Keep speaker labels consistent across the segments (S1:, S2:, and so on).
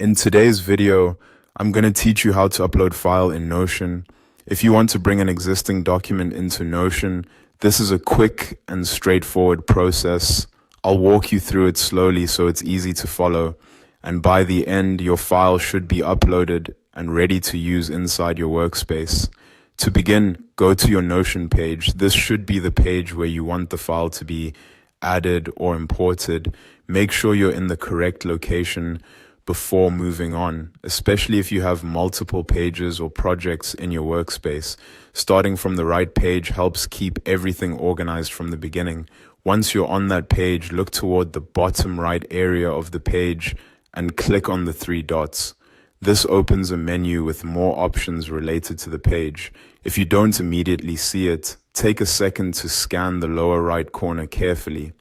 S1: In today's video, I'm going to teach you how to upload file in Notion. If you want to bring an existing document into Notion, this is a quick and straightforward process. I'll walk you through it slowly so it's easy to follow. And by the end, your file should be uploaded and ready to use inside your workspace. To begin, go to your Notion page. This should be the page where you want the file to be added or imported. Make sure you're in the correct location before moving on, especially if you have multiple pages or projects in your workspace. Starting from the right page helps keep everything organized from the beginning. Once you're on that page, look toward the bottom right area of the page and click on the three dots. This opens a menu with more options related to the page. If you don't immediately see it, take a second to scan the lower right corner carefully.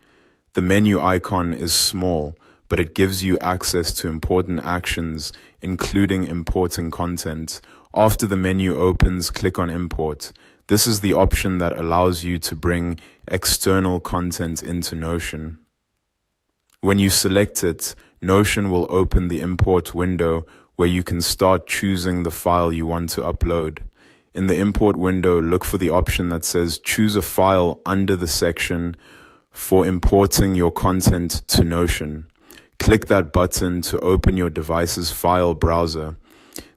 S1: The menu icon is small, but it gives you access to important actions, including importing content. After the menu opens, click on Import. This is the option that allows you to bring external content into Notion. When you select it, Notion will open the import window where you can start choosing the file you want to upload. In the import window, look for the option that says choose a file under the section for importing your content to Notion. Click that button to open your device's file browser.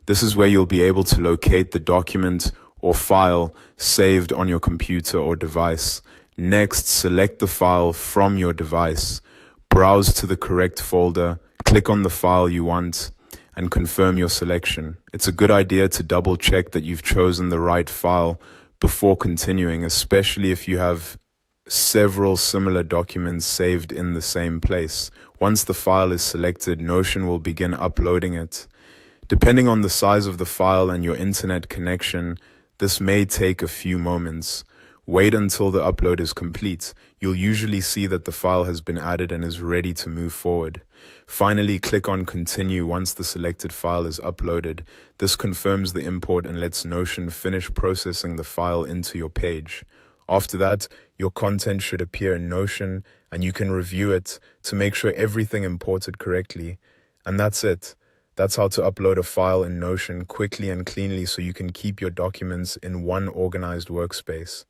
S1: This is where you'll be able to locate the document or file saved on your computer or device. Next, select the file from your device. Browse to the correct folder, click on the file you want, and confirm your selection. It's a good idea to double check that you've chosen the right file before continuing, especially if you have several similar documents saved in the same place. Once the file is selected, Notion will begin uploading it. Depending on the size of the file and your internet connection, this may take a few moments. Wait until the upload is complete. You'll usually see that the file has been added and is ready to move forward. Finally, click on Continue once the selected file is uploaded. This confirms the import and lets Notion finish processing the file into your page. After that, your content should appear in Notion and you can review it to make sure everything imported correctly. And that's it. That's how to upload a file in Notion quickly and cleanly so you can keep your documents in one organized workspace.